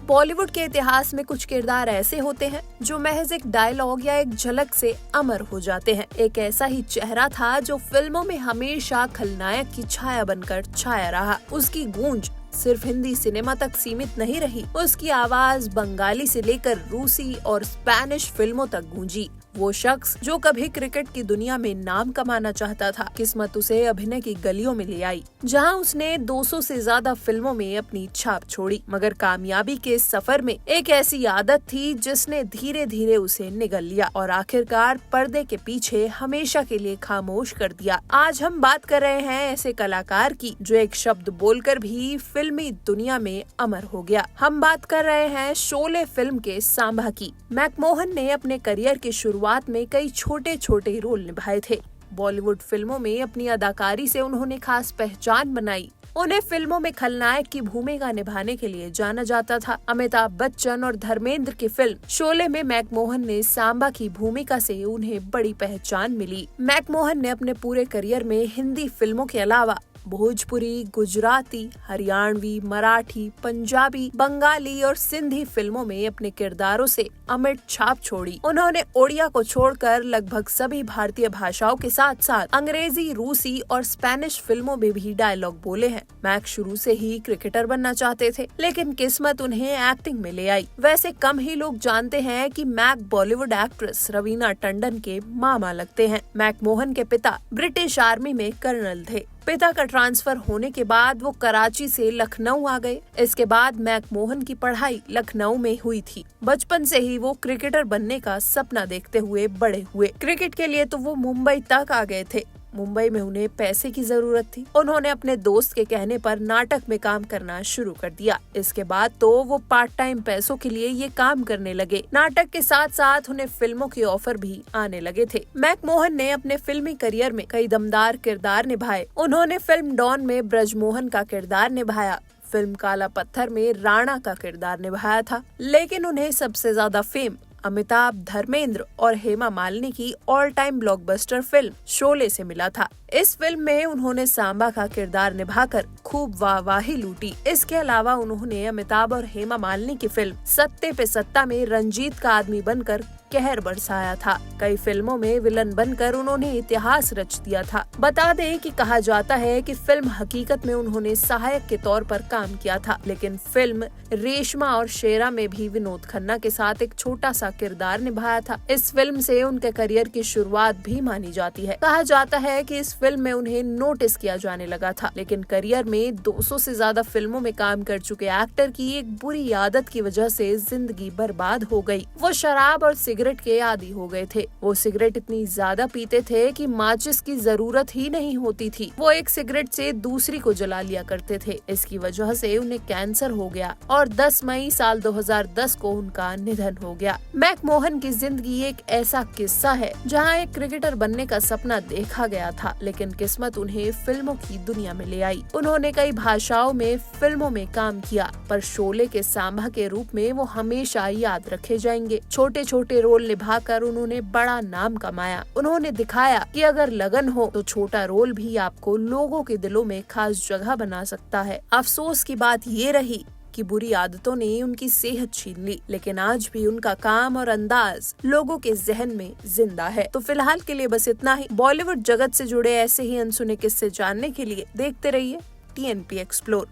बॉलीवुड के इतिहास में कुछ किरदार ऐसे होते हैं जो महज एक डायलॉग या एक झलक से अमर हो जाते हैं। एक ऐसा ही चेहरा था जो फिल्मों में हमेशा खलनायक की छाया बनकर छाया रहा। उसकी गूंज सिर्फ हिंदी सिनेमा तक सीमित नहीं रही, उसकी आवाज बंगाली से लेकर रूसी और स्पेनिश फिल्मों तक गूंजी। वो शख्स जो कभी क्रिकेट की दुनिया में नाम कमाना चाहता था, किस्मत उसे अभिनय की गलियों में ले आई, जहां उसने 200 से ज्यादा फिल्मों में अपनी छाप छोड़ी। मगर कामयाबी के सफर में एक ऐसी आदत थी जिसने धीरे धीरे उसे निगल लिया और आखिरकार पर्दे के पीछे हमेशा के लिए खामोश कर दिया। आज हम बात कर रहे हैं ऐसे कलाकार की जो एक शब्द बोलकर भी फिल्मी दुनिया में अमर हो गया। हम बात कर रहे हैं शोले फिल्म के सांभा की। मैकमोहन ने अपने करियर की शुरुआत में कई छोटे छोटे रोल निभाए थे। बॉलीवुड फिल्मों में अपनी अदाकारी से उन्होंने खास पहचान बनाई। उन्हें फिल्मों में खलनायक की भूमिका निभाने के लिए जाना जाता था। अमिताभ बच्चन और धर्मेंद्र की फिल्म शोले में मैकमोहन ने सांबा की भूमिका से उन्हें बड़ी पहचान मिली। मैकमोहन ने अपने पूरे करियर में हिंदी फिल्मों के अलावा भोजपुरी, गुजराती, हरियाणवी, मराठी, पंजाबी, बंगाली और सिंधी फिल्मों में अपने किरदारों से अमिट छाप छोड़ी। उन्होंने ओडिया को छोड़कर लगभग सभी भारतीय भाषाओं के साथ साथ अंग्रेजी, रूसी और स्पेनिश फिल्मों में भी डायलॉग बोले हैं। मैक शुरू से ही क्रिकेटर बनना चाहते थे, लेकिन किस्मत उन्हें एक्टिंग में ले आई। वैसे कम ही लोग जानते हैं कि मैक बॉलीवुड एक्ट्रेस रवीना टंडन के मामा लगते हैं। मैकमोहन के पिता ब्रिटिश आर्मी में कर्नल थे। पिता का ट्रांसफर होने के बाद वो कराची से लखनऊ आ गए। इसके बाद मैकमोहन की पढ़ाई लखनऊ में हुई थी। बचपन से ही वो क्रिकेटर बनने का सपना देखते हुए बड़े हुए। क्रिकेट के लिए तो वो मुंबई तक आ गए थे। मुंबई में उन्हें पैसे की जरूरत थी। उन्होंने अपने दोस्त के कहने पर नाटक में काम करना शुरू कर दिया। इसके बाद तो वो पार्ट टाइम पैसों के लिए ये काम करने लगे। नाटक के साथ साथ उन्हें फिल्मों के ऑफर भी आने लगे थे। मैकमोहन ने अपने फिल्मी करियर में कई दमदार किरदार निभाए। उन्होंने फिल्म डॉन में ब्रजमोहन का किरदार निभाया। फिल्म काला पत्थर में राणा का किरदार निभाया था। लेकिन उन्हें सबसे ज्यादा फेम अमिताभ, धर्मेंद्र और हेमा मालिनी की all time blockbuster film Sholay से मिला था। इस फिल्म में उन्होंने सांबा का किरदार निभाकर खूब वाहवाही लूटी। इसके अलावा उन्होंने अमिताभ और हेमा मालिनी की फिल्म सत्ते पे सत्ता में रंजीत का आदमी बनकर कहर बरसाया था। कई फिल्मों में विलन बनकर उन्होंने इतिहास रच दिया था। बता दें कि कहा जाता है कि फिल्म हकीकत में उन्होंने सहायक के तौर पर काम किया था, लेकिन फिल्म रेशमा और शेरा में भी विनोद खन्ना के साथ एक छोटा सा किरदार निभाया था। इस फिल्म से उनके करियर की शुरुआत भी मानी जाती है। कहा जाता है कि इस फिल्म में उन्हें नोटिस किया जाने लगा था, लेकिन करियर में 200 से ज्यादा फिल्मों में काम कर चुके एक्टर की एक बुरी आदत की वजह से जिंदगी बर्बाद हो गई। वो शराब और सिगरेट के आदी हो गए थे। वो सिगरेट इतनी ज्यादा पीते थे कि माचिस की जरूरत ही नहीं होती थी। वो एक सिगरेट से दूसरी को जला लिया करते थे। इसकी वजह से उन्हें कैंसर हो गया और 10 मई साल 2010 को उनका निधन हो गया। मैकमोहन की जिंदगी एक ऐसा किस्सा है जहां एक क्रिकेटर बनने का सपना देखा गया था, लेकिन किस्मत उन्हें फिल्मों की दुनिया में ले आई। उन्होंने कई भाषाओं में फिल्मों में काम किया, पर शोले के सांभा के रूप में वो हमेशा याद रखे जाएंगे। छोटे छोटे रोल निभाकर उन्होंने बड़ा नाम कमाया। उन्होंने दिखाया कि अगर लगन हो तो छोटा रोल भी आपको लोगों के दिलों में खास जगह बना सकता है। अफसोस की बात ये रही कि बुरी आदतों ने उनकी सेहत छीन ली, लेकिन आज भी उनका काम और अंदाज लोगों के जहन में जिंदा है। तो फिलहाल के लिए बस इतना ही। बॉलीवुड जगत से जुड़े ऐसे ही अनसुने किस्से जानने के लिए देखते रहिए TNP एक्सप्लोर।